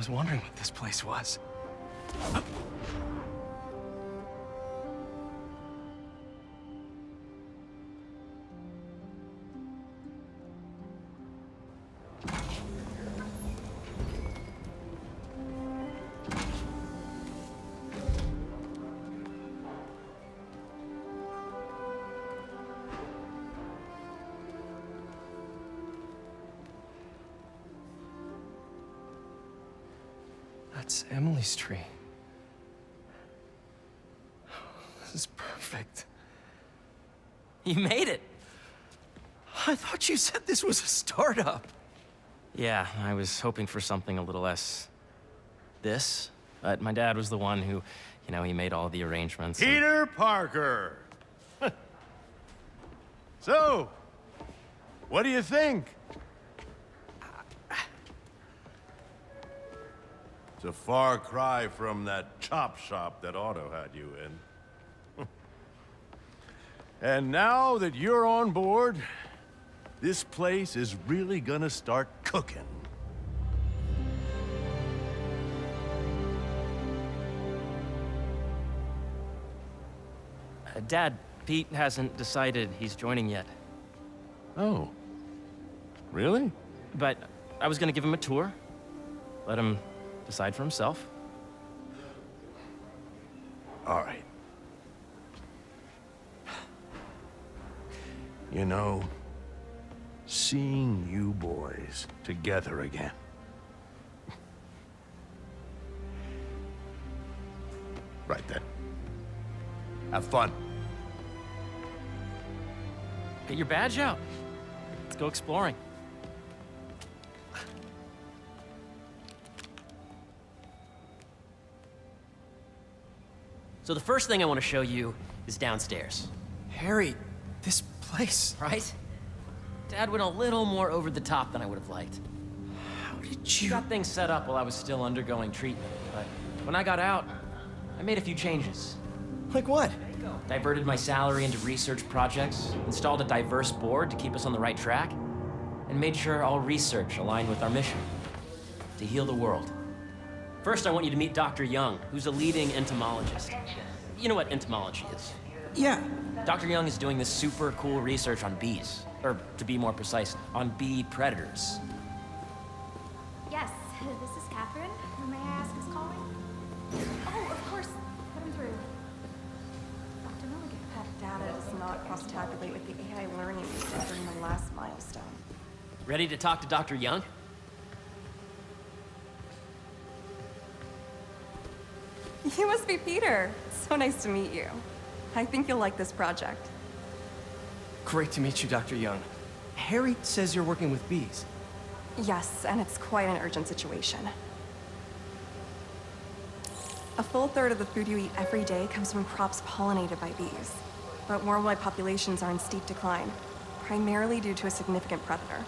was wondering what this place was. That's Emily's tree. This is perfect. You made it! I thought you said this was a startup. Yeah, I was hoping for something a little less... this. But my dad was the one who, he made all the arrangements. Peter Parker! So, what do you think? It's a far cry from that chop shop that Otto had you in. And now that you're on board, this place is really gonna start cooking. Dad, Pete hasn't decided he's joining yet. Oh. Really? But I was gonna give him a tour. Let him decide for himself. All right. You know, seeing you boys together again. Right then. Have fun. Get your badge out. Let's go exploring. So the first thing I want to show you is downstairs. Harry, this place. Right? Dad went a little more over the top than I would have liked. How did He you... got things set up while I was still undergoing treatment, but when I got out, I made a few changes. Like what? Diverted my salary into research projects, installed a diverse board to keep us on the right track, and made sure all research aligned with our mission, to heal the world. First, I want you to meet Dr. Young, who's a leading entomologist. You know what entomology is? Yeah. Dr. Young is doing this super cool research on bees, or to be more precise, on bee predators. Yes, this is Catherine. May I ask who's calling? Oh, of course. Put him through. Dr. Milligan. That data does not cross-tabulate with the AI learning we did during the last milestone. Ready to talk to Dr. Young? You must be Peter. So nice to meet you. I think you'll like this project. Great to meet you, Dr. Young. Harry says you're working with bees. Yes, and it's quite an urgent situation. A full third of the food you eat every day comes from crops pollinated by bees. But worldwide populations are in steep decline, primarily due to a significant predator,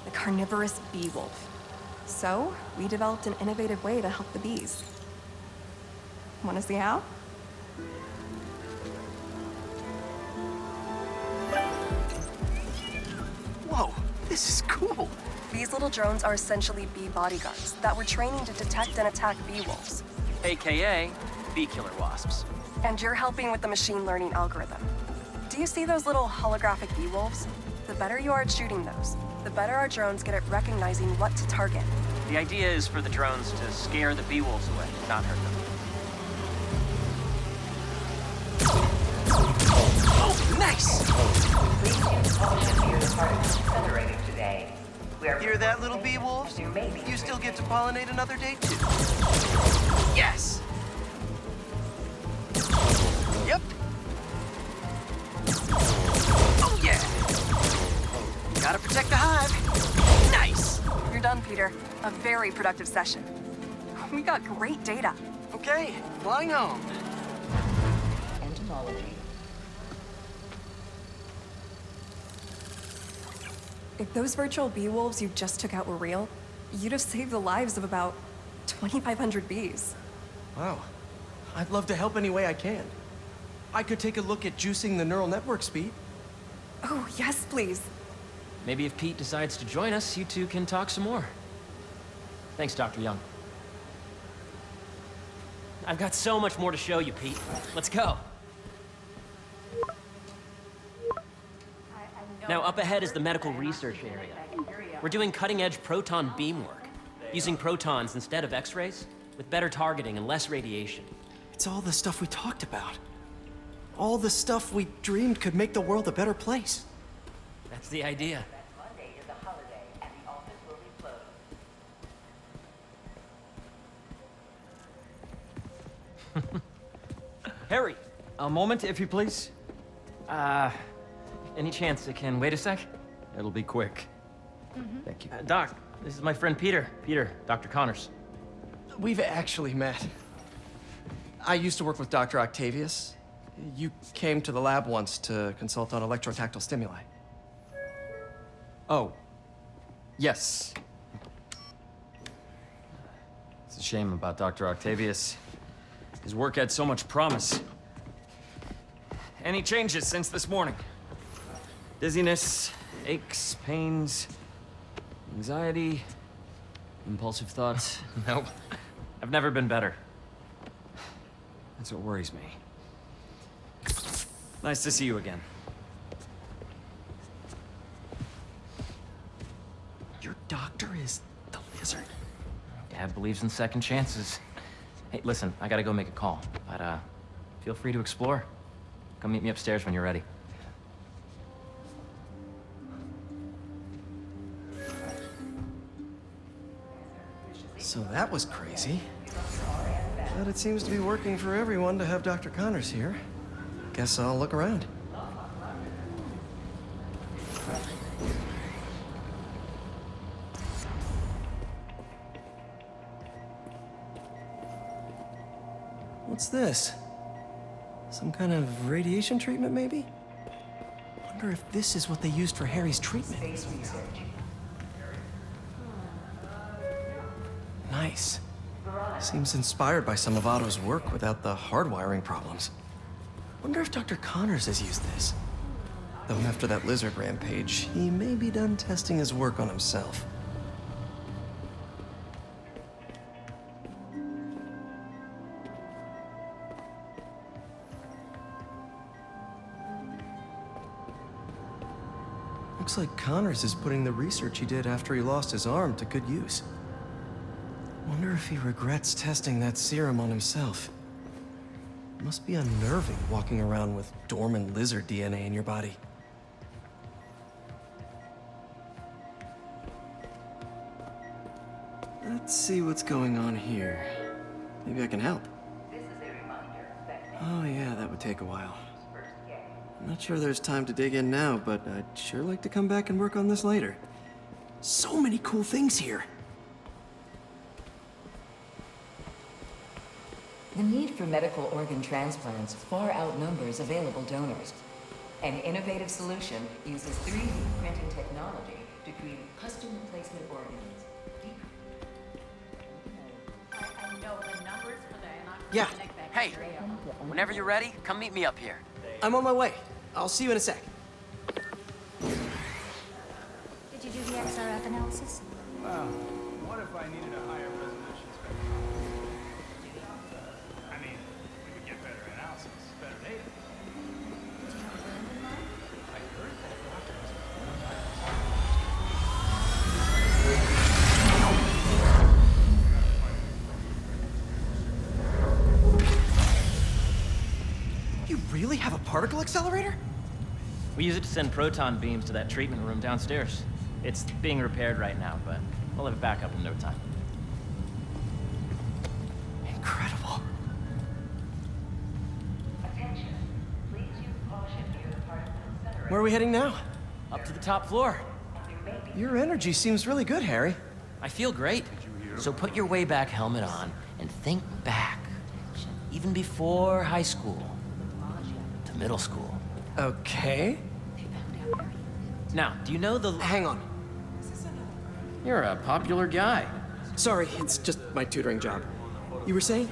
the carnivorous bee wolf. So, we developed an innovative way to help the bees. Want to see how? Whoa, this is cool. These little drones are essentially bee bodyguards that we're training to detect and attack bee wolves. AKA bee killer wasps. And you're helping with the machine learning algorithm. Do you see those little holographic bee wolves? The better you are at shooting those, the better our drones get at recognizing what to target. The idea is for the drones to scare the bee wolves away, not hurt them. Oh, nice! Please use caution to your department accelerating today. We are Hear that, little bee wolves? You may be You still get to pollinate another day, too. Yes! Yep. Oh, yeah! Gotta protect the hive. Nice! You're done, Peter. A very productive session. We got great data. Okay, flying home. entomology. If those virtual bee wolves you just took out were real, you'd have saved the lives of about 2,500 bees. Wow. I'd love to help any way I can. I could take a look at juicing the neural network speed. Oh, yes, please. Maybe if Pete decides to join us, you two can talk some more. Thanks, Dr. Young. I've got so much more to show you, Pete. Let's go. Now, up ahead is the medical research area. We're doing cutting-edge proton beam work, using protons instead of X-rays, with better targeting and less radiation. It's all the stuff we talked about. All the stuff we dreamed could make the world a better place. That's the idea. Monday is a holiday and the office will be closed. Harry! A moment, if you please. Any chance it can wait a sec? It'll be quick. Thank you. Doc, this is my friend Peter. Peter, Dr. Connors. We've actually met. I used to work with Dr. Octavius. You came to the lab once to consult on electrotactile stimuli. Oh. Yes. It's a shame about Dr. Octavius. His work had so much promise. Any changes since this morning? Dizziness, aches, pains, anxiety, impulsive thoughts. Nope. I've never been better. That's what worries me. Nice to see you again. Your doctor is the lizard. Dad believes in second chances. Hey, listen, I gotta go make a call, but feel free to explore. Come meet me upstairs when you're ready. So that was crazy. But it seems to be working for everyone to have Dr. Connors here. Guess I'll look around. What's this? Some kind of radiation treatment, maybe? Wonder if this is what they used for Harry's treatment. Nice. Seems inspired by some of Otto's work without the hardwiring problems. Wonder if Dr. Connors has used this. Though after that lizard rampage, he may be done testing his work on himself. Looks like Connors is putting the research he did after he lost his arm to good use. Wonder if he regrets testing that serum on himself. Must be unnerving walking around with dormant lizard DNA in your body. Let's see what's going on here. Maybe I can help. This is a reminder that Oh yeah, that would take a while. first game. I'm not sure there's time to dig in now, but I'd sure like to come back and work on this later. So many cool things here. The need for medical organ transplants far outnumbers available donors. An innovative solution uses 3D printing technology to create custom replacement organs. Yeah, Hey, whenever you're ready, come meet me up here. I'm on my way. I'll see you in a sec. Did you do the XRF analysis? Well, what if I needed a higher resolution spectrum? I mean, we could get better analysis, better data. Did you have a brand in mind? I heard that doctors. You really have a particle accelerator? We use it to send proton beams to that treatment room downstairs. It's being repaired right now, but we'll have it back up in no time. Incredible. Attention. Please use caution near the particle incinerator. Where are we heading now? Up to the top floor. There may be Your energy seems really good, Harry. I feel great. So put your way back helmet on and think back. Even before high school. To middle school. Okay. Now, do you know the... Hang on. You're a popular guy. Sorry, it's just my tutoring job. You were saying?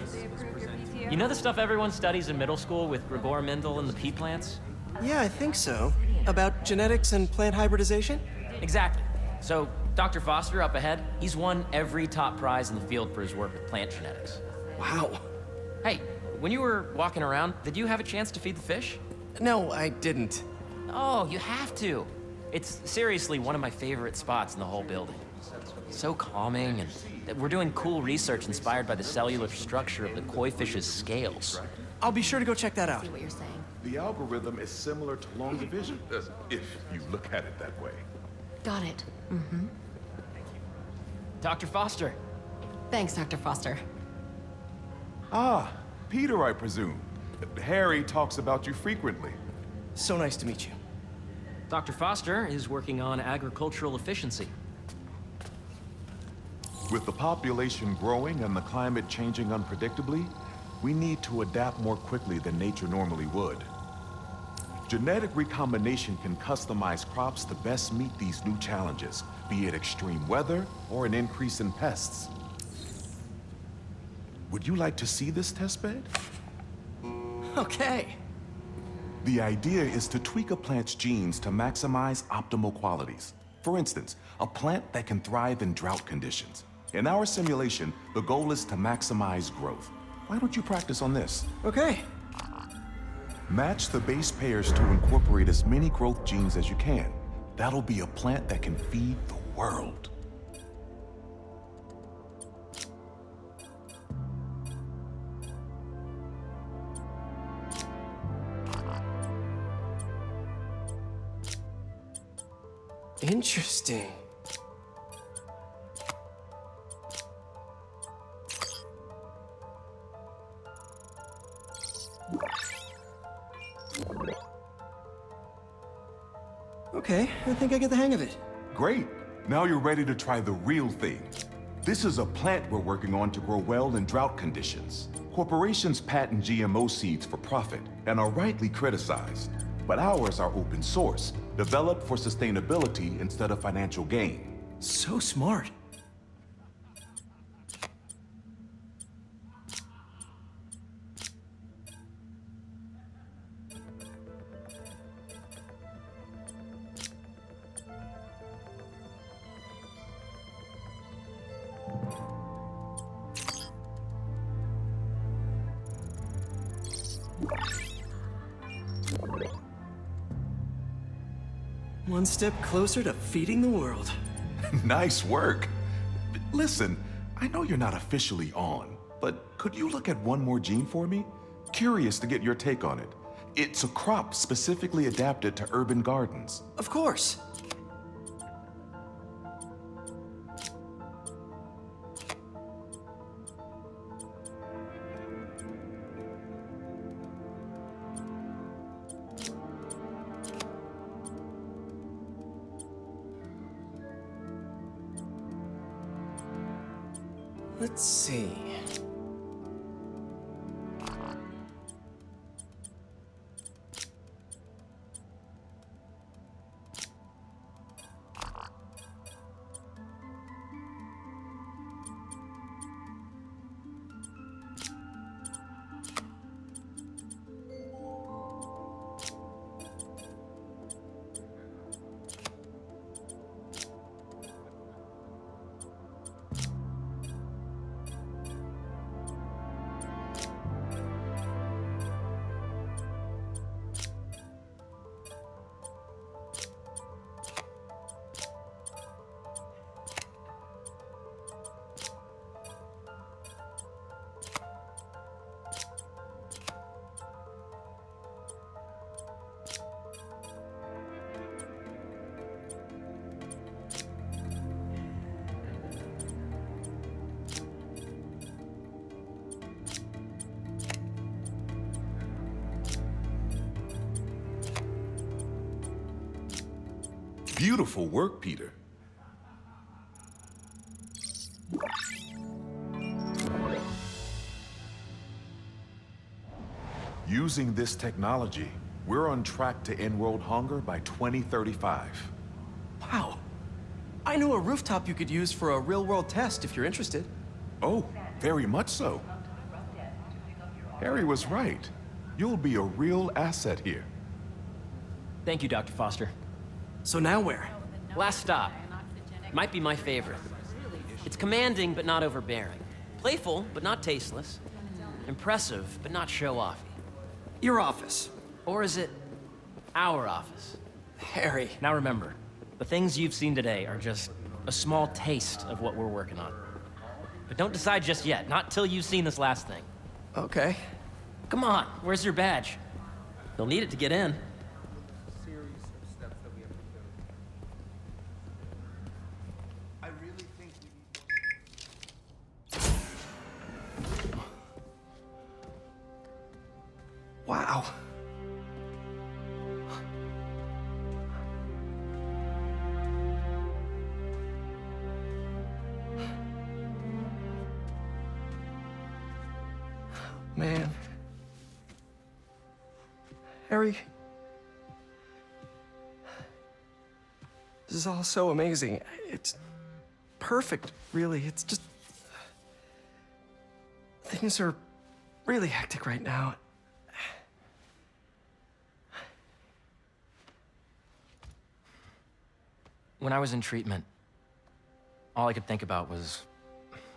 You know the stuff everyone studies in middle school with Gregor Mendel and the pea plants? Yeah, I think so. About genetics and plant hybridization? Exactly. So, Dr. Foster up ahead, he's won every top prize in the field for his work with plant genetics. Wow. Hey, when you were walking around, did you have a chance to feed the fish? No, I didn't. Oh, you have to. It's seriously one of my favorite spots in the whole building. So calming, and we're doing cool research inspired by the cellular structure of the koi fish's scales. I'll be sure to go check that out. See what you're saying. The algorithm is similar to long division, if you look at it that way. Got it. Dr. Foster. Thanks, Dr. Foster. Ah, Peter, I presume. Harry talks about you frequently. So nice to meet you. Dr. Foster is working on agricultural efficiency. With the population growing and the climate changing unpredictably, we need to adapt more quickly than nature normally would. Genetic recombination can customize crops to best meet these new challenges, be it extreme weather or an increase in pests. Would you like to see this testbed? Okay. The idea is to tweak a plant's genes to maximize optimal qualities. For instance, a plant that can thrive in drought conditions. In our simulation, the goal is to maximize growth. Why don't you practice on this? Okay. Match the base pairs to incorporate as many growth genes as you can. That'll be a plant that can feed the world. Interesting. Okay, I think I get the hang of it. Great. Now you're ready to try the real thing. This is a plant we're working on to grow well in drought conditions. Corporations patent GMO seeds for profit and are rightly criticized. But ours are open source, developed for sustainability instead of financial gain. So smart. One step closer to feeding the world. Nice work. Listen, I know you're not officially on, but could you look at one more gene for me? Curious to get your take on it. It's a crop specifically adapted to urban gardens. Of course. Let's see. Beautiful work, Peter. Using this technology, we're on track to end world hunger by 2035. Wow. I know a rooftop you could use for a real-world test if you're interested. Oh, very much so. Harry was right. You'll be a real asset here. Thank you, Dr. Foster. So now where? Last stop. Might be my favorite. It's commanding, but not overbearing. Playful, but not tasteless. Impressive, but not show-offy. Your office. Or is it our office? Harry. Now remember, the things you've seen today are just a small taste of what we're working on. But don't decide just yet, not till you've seen this last thing. Okay. Come on, where's your badge? You'll need it to get in. Series of steps that we have to go. I really think we need Wow. Man. Harry. This is all so amazing. It's perfect, really. It's just... Things are really hectic right now. When I was in treatment, all I could think about was,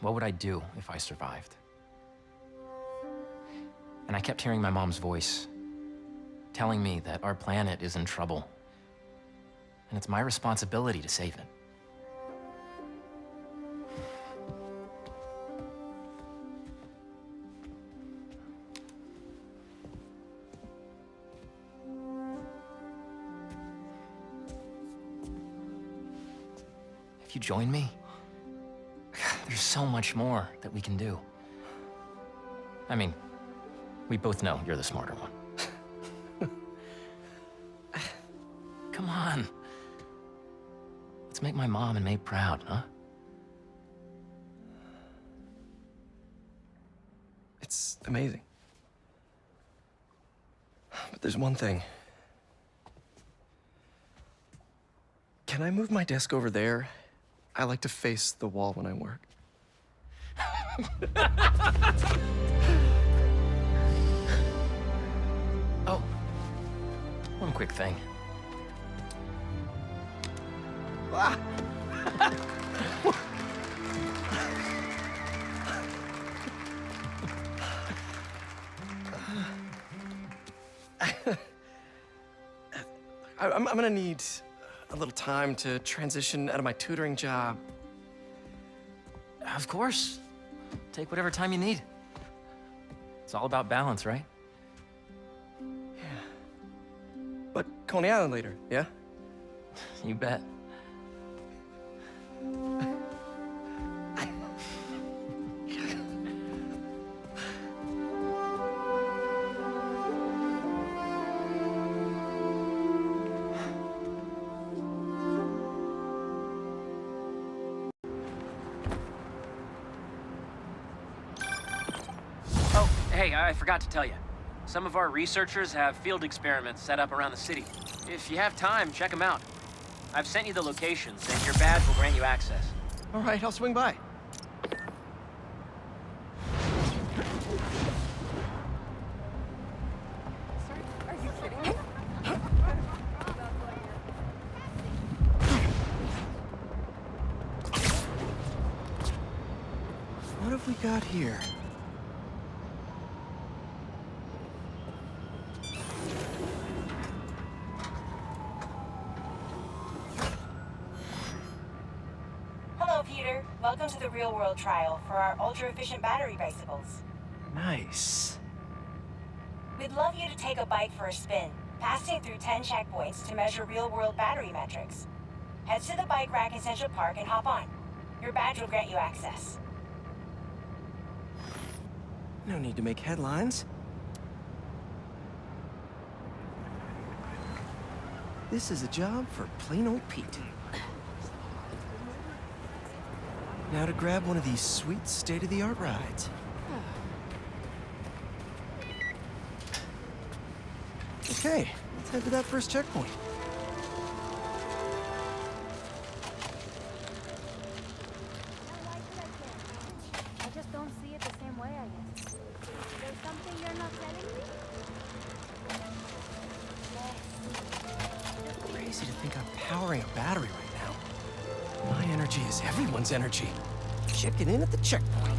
what would I do if I survived? And I kept hearing my mom's voice, telling me that our planet is in trouble, and it's my responsibility to save it. If you join me, there's so much more that we can do. I mean, we both know you're the smarter one. Come on. Let's make my mom and May proud, huh? It's amazing. But there's one thing. Can I move my desk over there? I like to face the wall when I work. Oh, one quick thing. Ah. I'm gonna need a little time to transition out of my tutoring job. Of course. Take whatever time you need. It's all about balance, right? Yeah. But Coney Island later, yeah? You bet. Oh, hey, I forgot to tell you. Some of our researchers have field experiments set up around the city. If you have time, check them out. I've sent you the locations, and your badge will grant you access. All right, I'll swing by. Are you kidding me? What have we got here? Hello, Peter. Welcome to the real-world trial for our ultra-efficient battery bicycles. Nice. We'd love you to take a bike for a spin, passing through 10 checkpoints to measure real-world battery metrics. Head to the bike rack in Central Park and hop on. Your badge will grant you access. No need to make headlines. This is a job for plain old Pete. Now to grab one of these sweet state-of-the-art rides. Okay, let's head to that first checkpoint. I just don't see it the same way, I guess. There's something you're not telling me? Crazy to think I'm powering a battery right now. My energy is everyone's energy. Checking in at the checkpoint.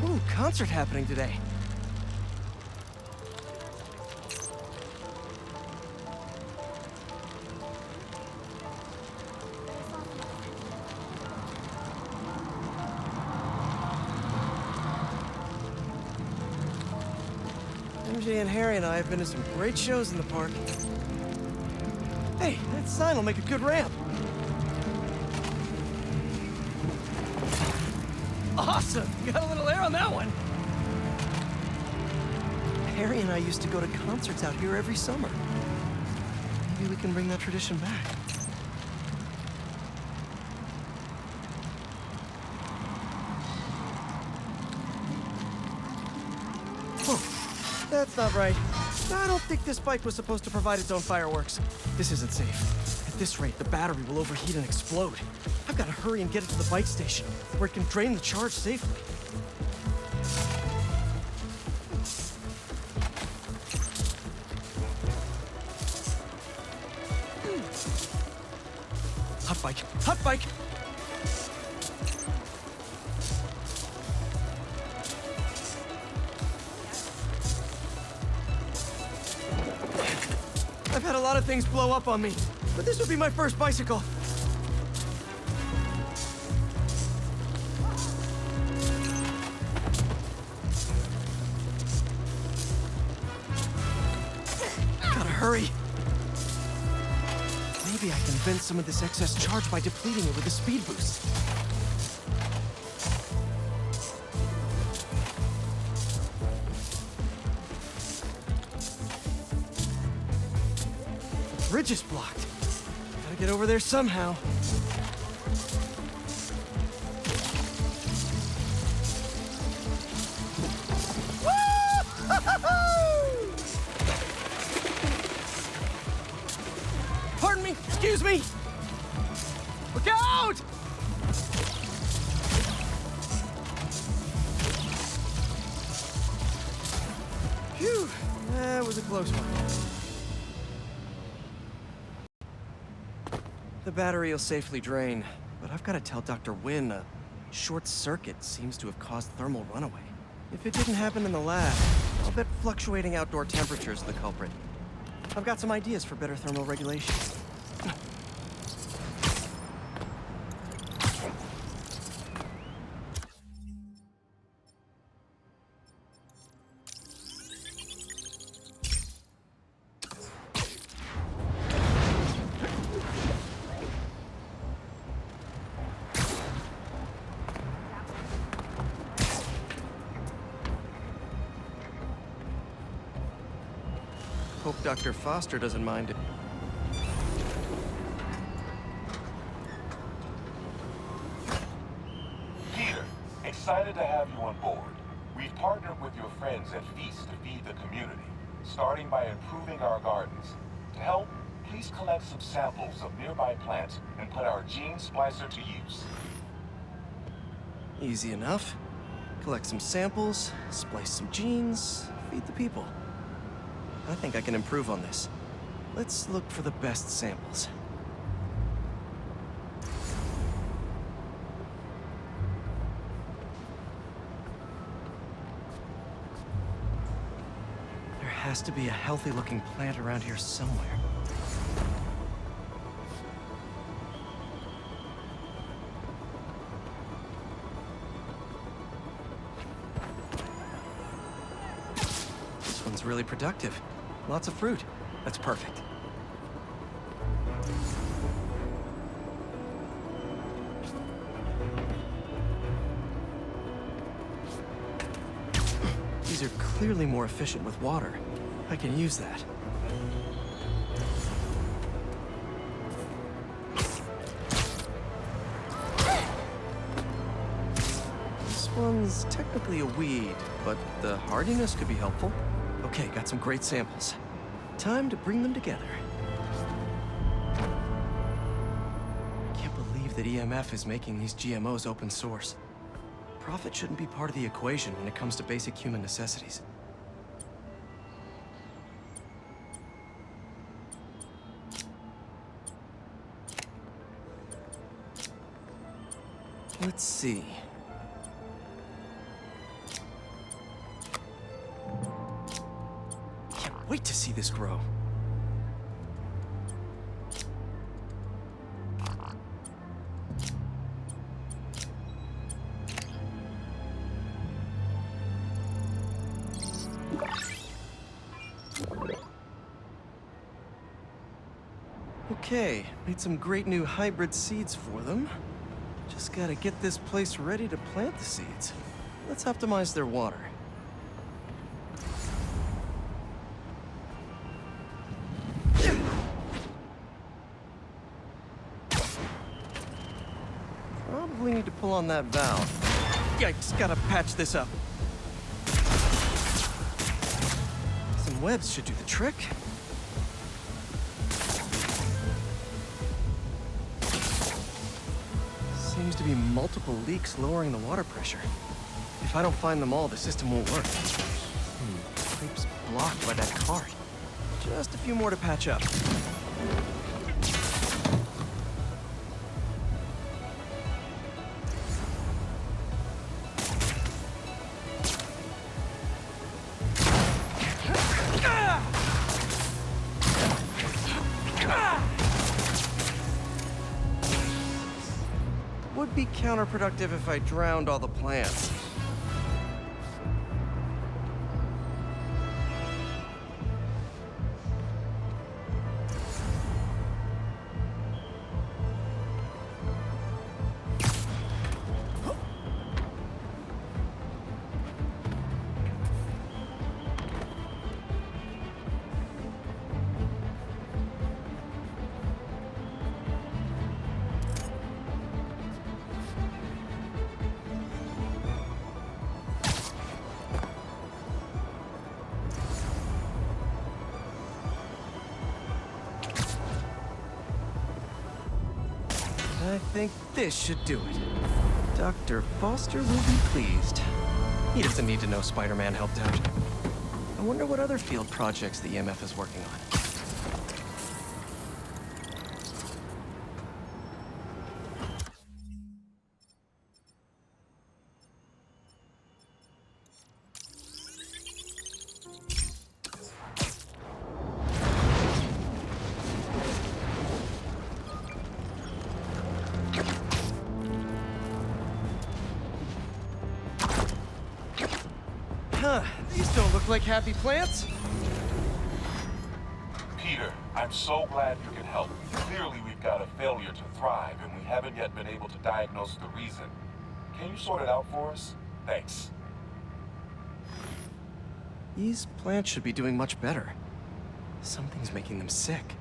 Ooh, concert happening today. MJ and Harry and I have been to some great shows in the park. Hey, that sign will make a good ramp. Awesome! Got a little air on that one. Harry and I used to go to concerts out here every summer. Maybe we can bring that tradition back. Oh, that's not right. I don't think this bike was supposed to provide its own fireworks. This isn't safe. At this rate, the battery will overheat and explode. I've got to hurry and get it to the bike station, where it can drain the charge safely. Hot bike! Hot bike! I've had a lot of things blow up on me, but this would be my first bicycle. Gotta hurry. Maybe I can vent some of this excess charge by depleting it with a speed boost. The bridge is blocked. Gotta get over there somehow. Pardon me, excuse me. Look out! Phew, that was a close one. The battery will safely drain, but I've got to tell Dr. Wynn a short circuit seems to have caused thermal runaway. If it didn't happen in the lab, I'll bet fluctuating outdoor temperatures are the culprit. I've got some ideas for better thermal regulation. Hope Dr. Foster doesn't mind it. Peter, excited to have you on board. We've partnered with your friends at Feast to feed the community, starting by improving our gardens. To help, please collect some samples of nearby plants and put our gene splicer to use. Easy enough. Collect some samples, splice some genes, feed the people. I think I can improve on this. Let's look for the best samples. There has to be a healthy-looking plant around here somewhere. This one's really productive. Lots of fruit. That's perfect. These are clearly more efficient with water. I can use that. This one's technically a weed, but the hardiness could be helpful. Okay, got some great samples. Time to bring them together. Can't believe that EMF is making these GMOs open source. Profit shouldn't be part of the equation when it comes to basic human necessities. Let's see. Can't wait to see this grow. Okay, made some great new hybrid seeds for them. Just gotta get this place ready to plant the seeds. Let's optimize their water. Probably need to pull on that valve. Yikes, gotta patch this up. Some webs should do the trick. Seems to be multiple leaks lowering the water pressure. If I don't find them all, the system won't work. Pipe's blocked by that cart. Just a few more to patch up. Would be counterproductive if I drowned all the plants. I think this should do it. Dr. Foster will be pleased. He doesn't need to know Spider-Man helped out. I wonder what other field projects the EMF is working on. Huh, these don't look like happy plants. Peter, I'm so glad you can help. Clearly we've got a failure to thrive, and we haven't yet been able to diagnose the reason. Can you sort it out for us? Thanks. These plants should be doing much better. Something's making them sick.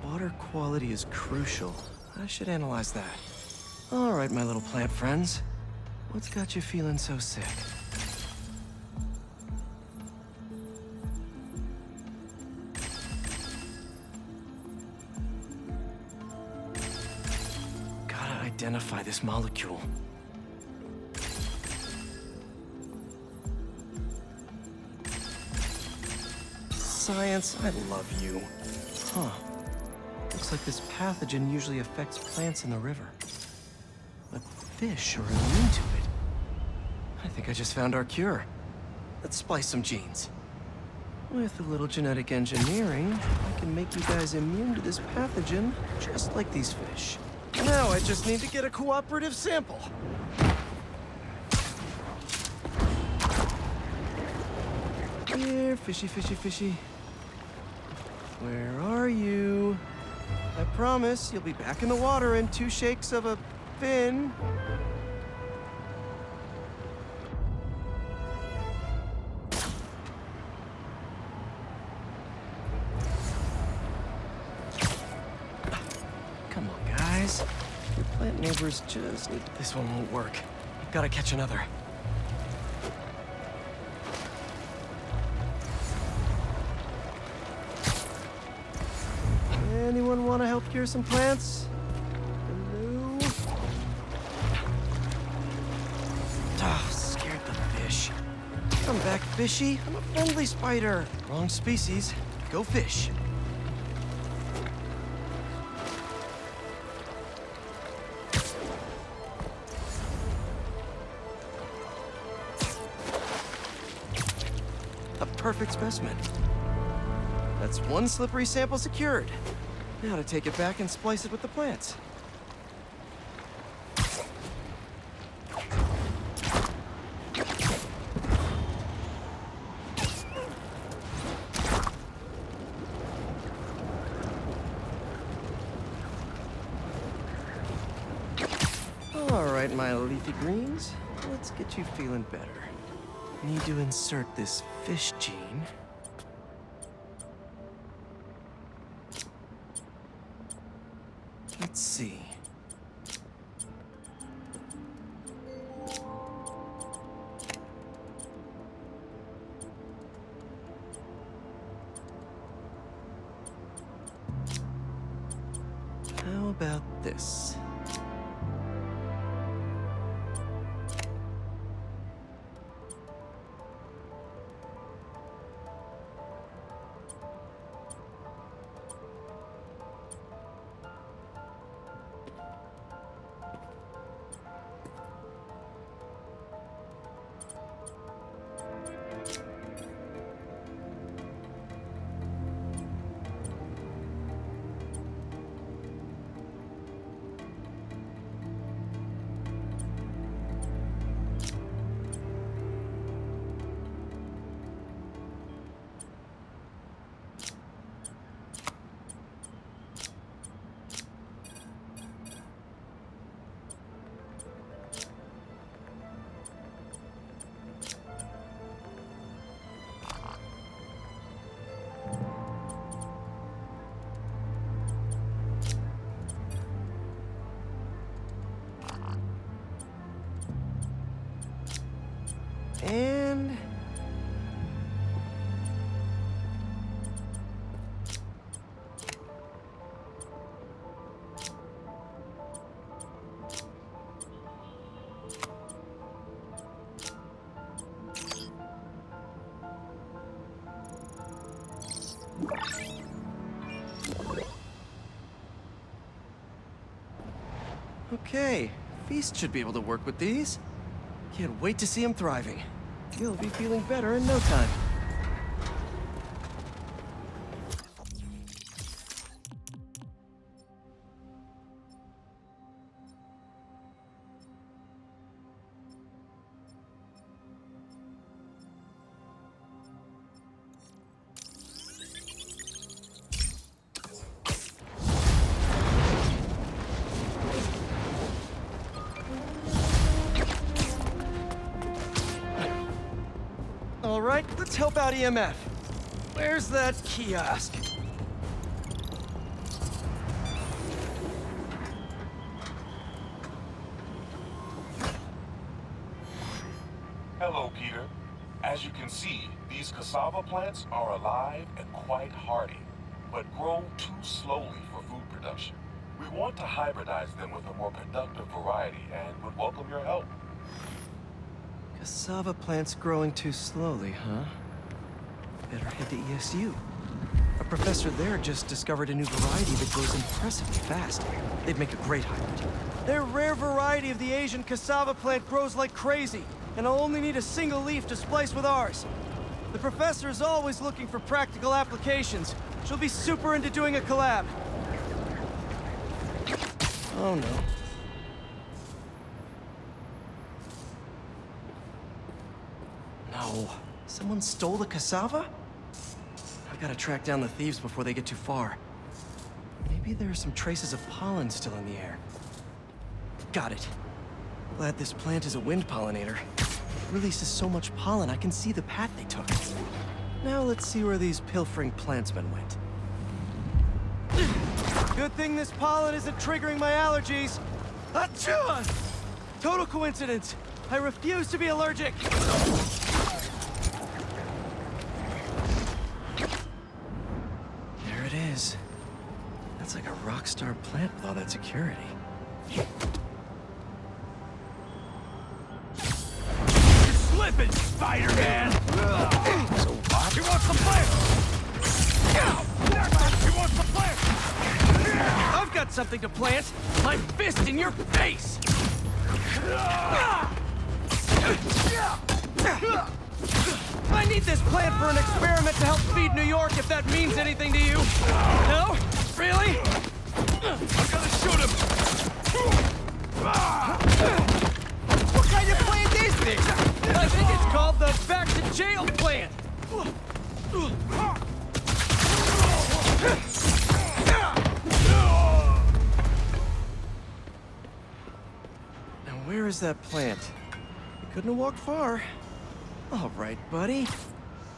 Water quality is crucial. I should analyze that. All right, my little plant friends. What's got you feeling so sick? Gotta identify this molecule. Science, I love you. Huh. Looks like this pathogen usually affects plants in the river. But fish are immune to it. I think I just found our cure. Let's splice some genes. With a little genetic engineering, I can make you guys immune to this pathogen, just like these fish. Now I just need to get a cooperative sample. Here, fishy, fishy, fishy. Where are you? I promise you'll be back in the water in 2 shakes of a fin. Come on, guys. Your plant neighbors just need... This one won't work. Gotta catch another. Anyone want to help cure some plants? fishy. I'm a friendly spider. Wrong species. Go fish. A perfect specimen. That's one slippery sample secured. Now to take it back and splice it with the plants. All right, my leafy greens. Let's get you feeling better. Need to insert this fish gene. Let's see. How about this? And... okay, Feast should be able to work with these. Can't wait to see him thriving. You'll be feeling better in no time. All right, let's help out EMF. Where's that kiosk? Hello, Peter. As you can see, these cassava plants are alive and quite hardy, but grow too slowly for food production. We want to hybridize them with a more productive variety and would welcome your help. Cassava plants growing too slowly, huh? Better head to ESU. A professor there just discovered a new variety that grows impressively fast. They'd make a great hybrid. Their rare variety of the Asian cassava plant grows like crazy, and I'll only need a single leaf to splice with ours. The professor is always looking for practical applications. She'll be super into doing a collab. Oh no. No. Someone stole the cassava? I gotta track down the thieves before they get too far. Maybe there are some traces of pollen still in the air. Got it. Glad this plant is a wind pollinator. It releases so much pollen, I can see the path they took. Now let's see where these pilfering plantsmen went. Good thing this pollen isn't triggering my allergies. Achoo! Total coincidence. I refuse to be allergic. There it is. That's like a rock star plant with all that security. You're slipping, Spider-Man! He wants the plant! He wants the plant! I've got something to plant! My fist in your face! I need this plant for an experiment to help feed New York, if that means anything to you. No? Really? I'm gonna shoot him! What kind of plant is this? I think it's called the back to jail plant. Now where is that plant? You couldn't have walked far. All right, buddy.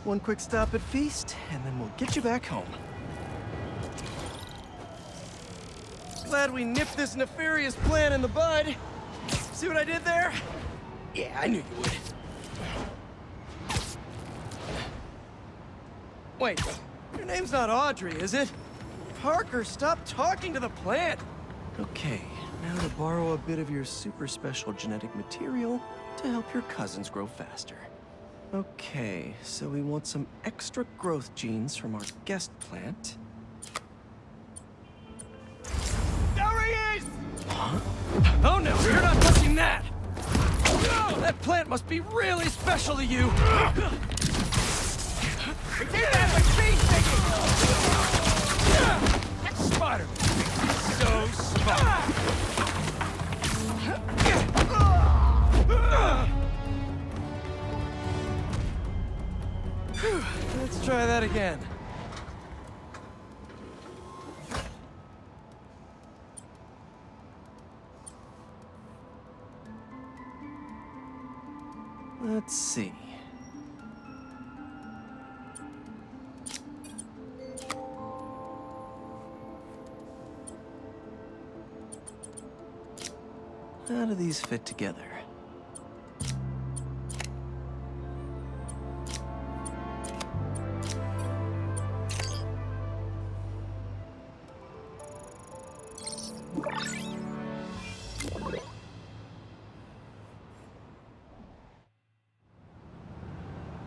One quick stop at Feast, and then we'll get you back home. Glad we nipped this nefarious plan in the bud. See what I did there? Yeah, I knew you would. Wait, your name's not Audrey, is it? Parker, stop talking to the plant! Okay, now to borrow a bit of your super special genetic material to help your cousins grow faster. Okay, so we want some extra growth genes from our guest plant. There he is! Huh? Oh no, you're not touching that! That plant must be really special to you! That spider! So smart! Let's try that again. Let's see. How do these fit together?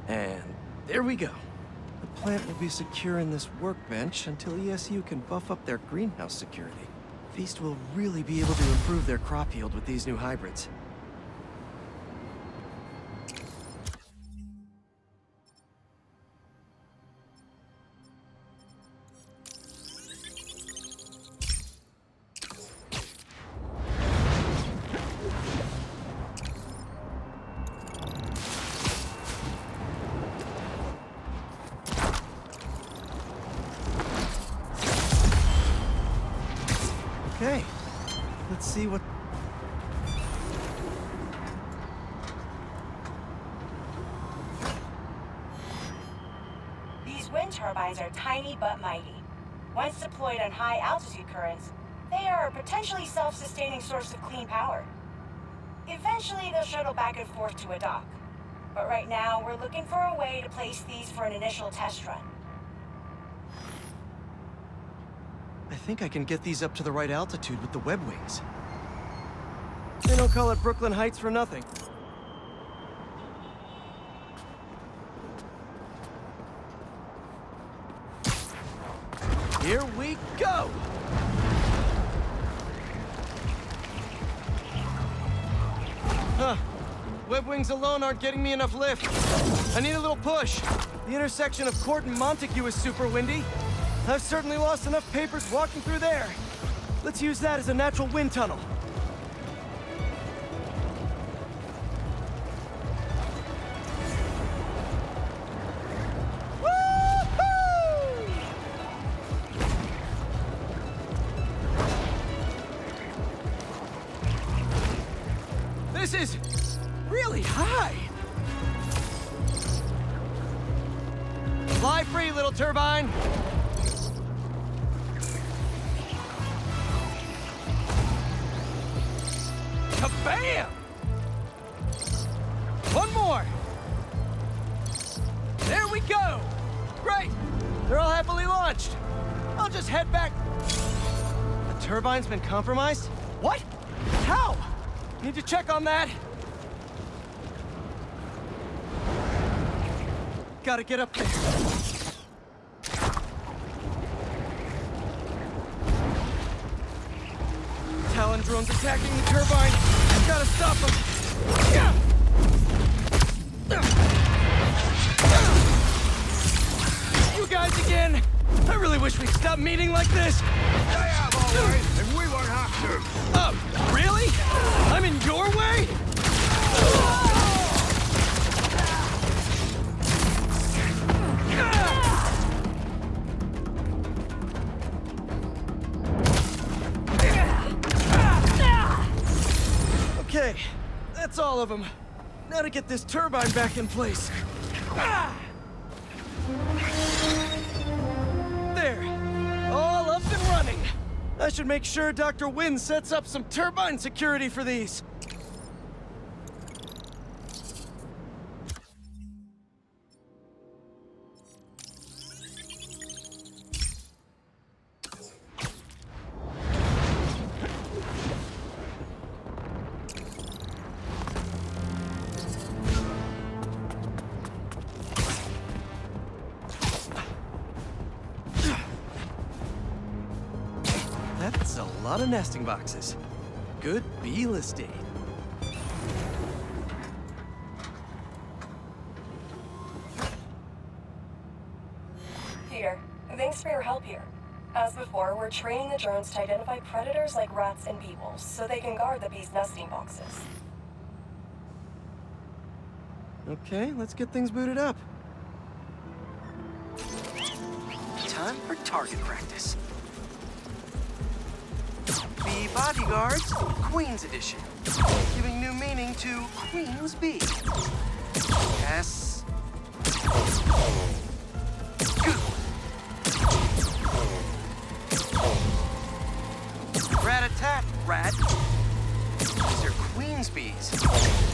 And there we go. The plant will be secure in this workbench until ESU can buff up their greenhouse security. Feast will really be able to improve their crop yield with these new hybrids. Okay, let's see what... These wind turbines are tiny but mighty. Once deployed on high altitude currents, they are a potentially self-sustaining source of clean power. Eventually, they'll shuttle back and forth to a dock. But right now, we're looking for a way to place these for an initial test run. I think I can get these up to the right altitude with the web wings. They don't call it Brooklyn Heights for nothing. Here we go! Huh. Web wings alone aren't getting me enough lift. I need a little push. The intersection of Court and Montague is super windy. I've certainly lost enough papers walking through there. Let's use that as a natural wind tunnel. Woo-hoo! This is really high. Fly free, little turbine. Bam! One more! There we go! Great! They're all happily launched. I'll just head back. The turbine's been compromised? What? How? Need to check on that. Gotta get up there. Talon drone's attacking the turbine. Gotta stop them. You guys again. I really wish we'd stop meeting like this. I have all right, and we won't have to. Oh, really? I'm in your way? Okay, that's all of them. Now to get this turbine back in place. There, all up and running. I should make sure Dr. Wynn sets up some turbine security for these. That's a lot of nesting boxes. Good real estate. Peter, thanks for your help here. As before, we're training the drones to identify predators like rats and beetles, so they can guard the bees' nesting boxes. Okay, let's get things booted up. Time for target practice. Bee Bodyguards, Queen's Edition. Giving new meaning to Queen's Bee. Yes. Good. Rat-a-tat, rat. These are Queen's bees.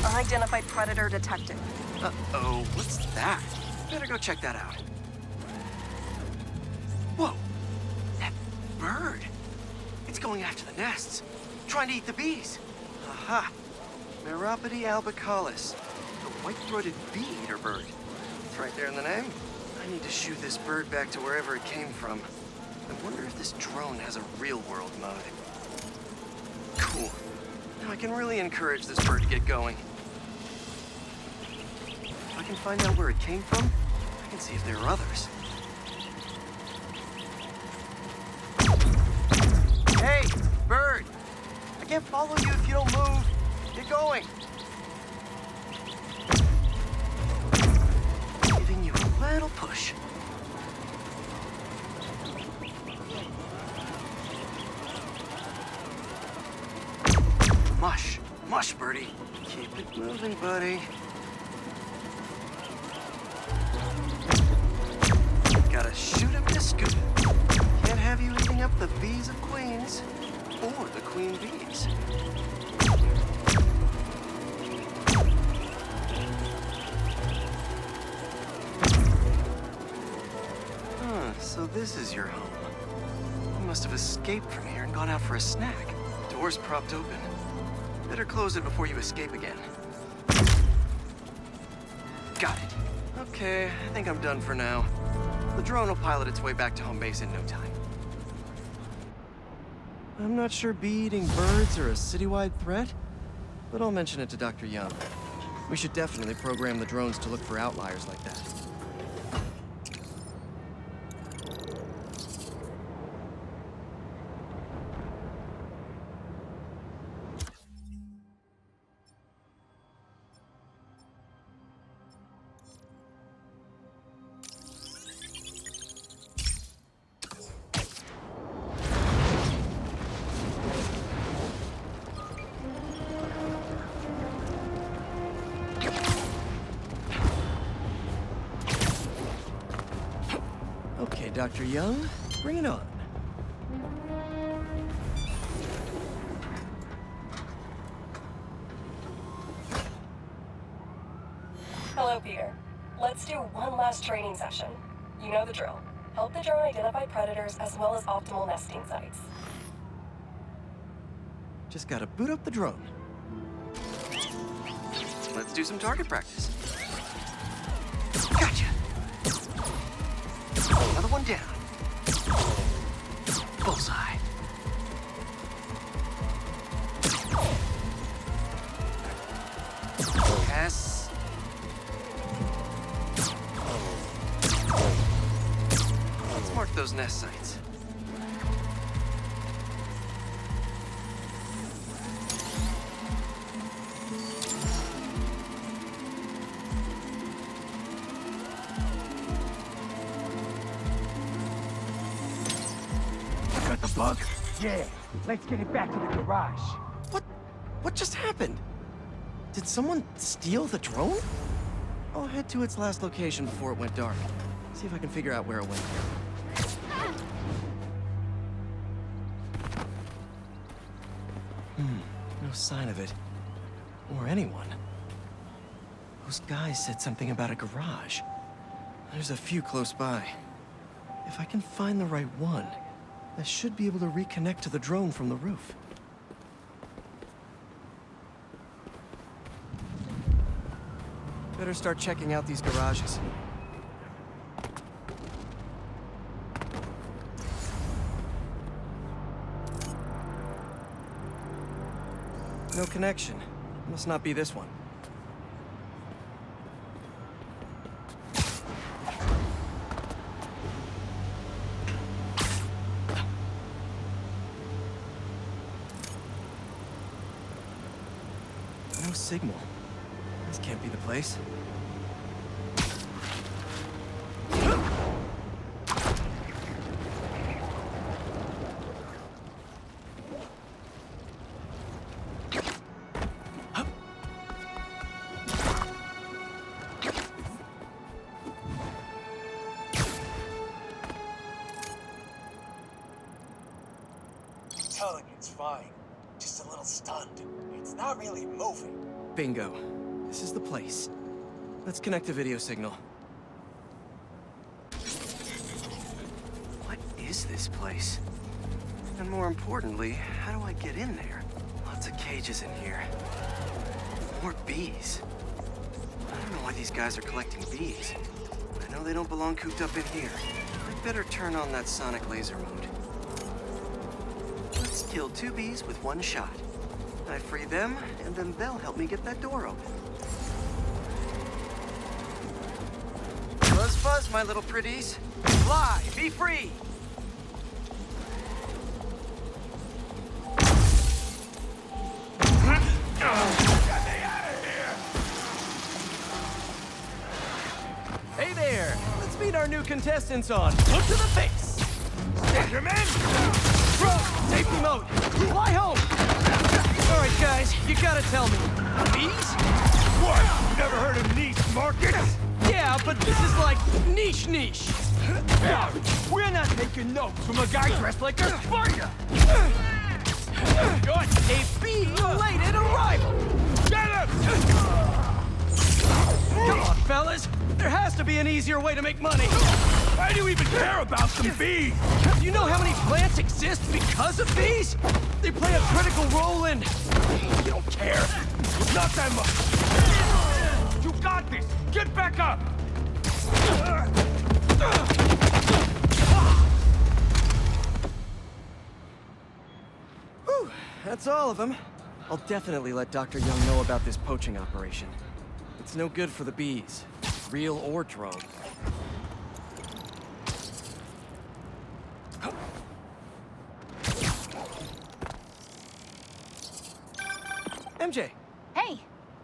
Unidentified predator detected. Uh-oh, what's that? Better go check that out. Whoa, that bird. It's going after the nests, trying to eat the bees. Aha, Meropode albicollis, the white-throated bee-eater bird. It's right there in the name. I need to shoo this bird back to wherever it came from. I wonder if this drone has a real-world mode. Cool. Now I can really encourage this bird to get going. If I can find out where it came from, I can see if there are others. Hey, bird! I can't follow you if you don't move. Get going. Giving you a little push. Mush. Mush, birdie. Keep it moving, buddy. Gotta shoot him to scoot him. Can't have you eating up the bees of queens. Or the queen bees. So this is your home. You must have escaped from here and gone out for a snack. Door's propped open. Better close it before you escape again. Got it. Okay, I think I'm done for now. The drone will pilot its way back to home base in no time. I'm not sure bee-eating birds are a citywide threat, but I'll mention it to Dr. Young. We should definitely program the drones to look for outliers like that. Okay, Dr. Young, bring it on. Hello, Peter. Let's do one last training session. You know the drill. Help the drone identify predators as well as optimal nesting sites. Just gotta boot up the drone. Let's do some target practice. Gotcha! Another one down. Bullseye. Pass. Let's mark those nest sites. Got the bug? Yeah. Let's get it back to the garage. What just happened? Did someone steal the drone? I'll head to its last location before it went dark. See if I can figure out where it went. No sign of it. Or anyone. Those guys said something about a garage. There's a few close by. If I can find the right one, I should be able to reconnect to the drone from the roof. Better start checking out these garages. No connection. Must not be this one. No signal. This can't be the place. Telling you it's fine. Just a little stunned. It's not really moving. Bingo. This is the place. Let's connect the video signal. What is this place? And more importantly, how do I get in there? Lots of cages in here. More bees. I don't know why these guys are collecting bees. I know they don't belong cooped up in here. I'd better turn on that sonic laser mode. Let's kill 2 bees with 1 shot. I free them, and then they'll help me get that door open. Buzz fuzz, my little pretties. Fly, be free! Hey there! Let's meet our new contestants on Look to the Face! Benjamin! Bro, safety mode! Fly home! Alright guys, you gotta tell me. Bees? What? Never heard of niche markets? Yeah, but this is like niche. We're not taking notes from a guy dressed like a spider! Good! A bee-related arrival! Get him! Come on, fellas! There has to be an easier way to make money! Why do you even care about some bees? Do you know how many plants exist because of bees? They play a critical role in... You don't care. Not that much. You got this. Get back up. Whew, that's all of them. I'll definitely let Dr. Young know about this poaching operation. It's no good for the bees, real or drone. MJ. Hey,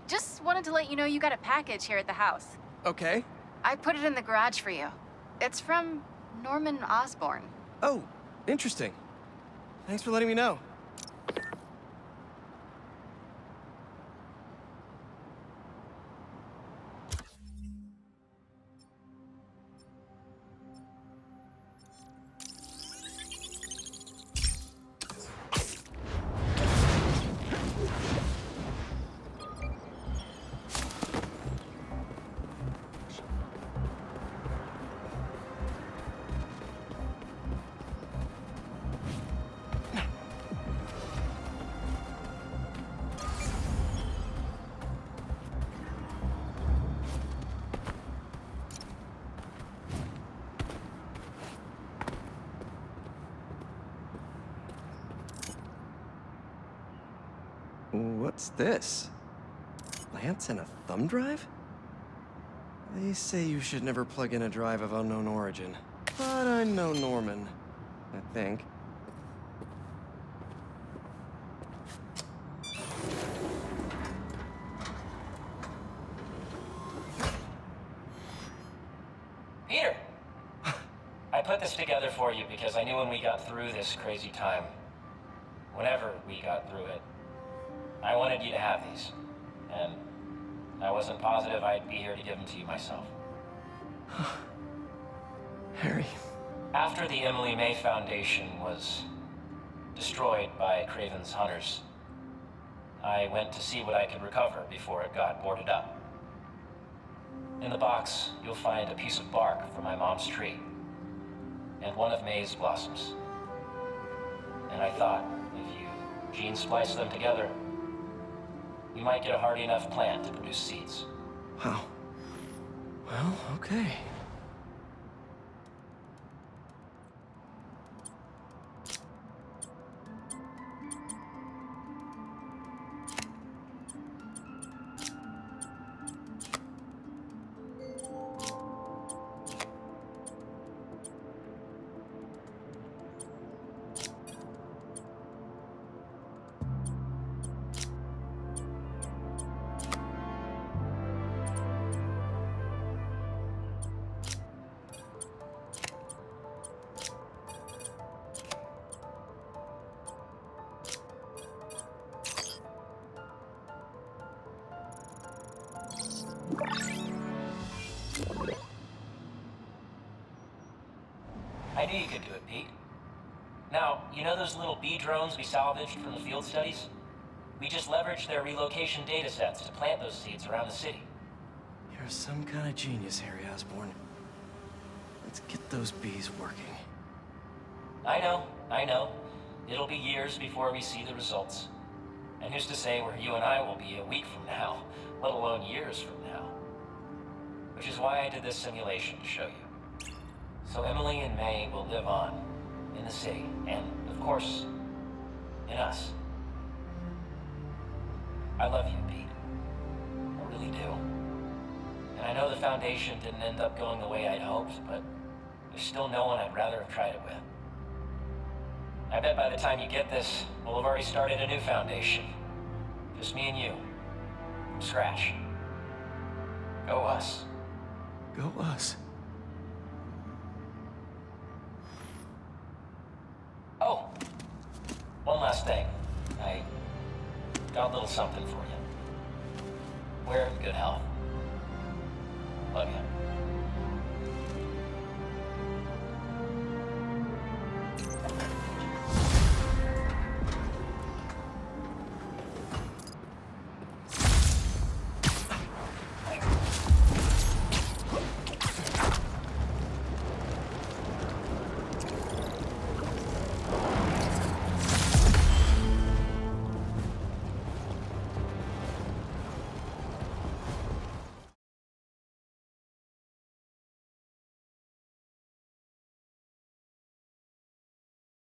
just wanted to let you know you got a package here at the house. Okay. I put it in the garage for you. It's from Norman Osborn. Oh, interesting. Thanks for letting me know. What's this? Lance and a thumb drive? They say you should never plug in a drive of unknown origin. But I know Norman, I think. Peter! I put this together for you because I knew when we got through this crazy time, whenever we got through it, I wanted you to have these. And I wasn't positive I'd be here to give them to you myself. Harry. After the Emily May Foundation was destroyed by Craven's hunters, I went to see what I could recover before it got boarded up. In the box, you'll find a piece of bark from my mom's tree, and one of May's blossoms. And I thought, if you gene splice them together, we might get a hardy enough plant to produce seeds. Wow. Well, okay. I knew you could do it, Pete. Now, you know those little bee drones we salvaged from the field studies? We just leveraged their relocation data sets to plant those seeds around the city. You're some kind of genius, Harry Osborn. Let's get those bees working. I know. It'll be years before we see the results. And who's to say where you and I will be a week from now, let alone years from now? Which is why I did this simulation to show you. So Emily and May will live on in the city, and of course, in us. I love you, Pete. I really do. And I know the Foundation didn't end up going the way I'd hoped, but there's still no one I'd rather have tried it with. I bet by the time you get this, we'll have already started a new Foundation. Just me and you. From scratch. Go us. Go us. Oh, one last thing. I got a little something for you. Wear it in good health. Love you.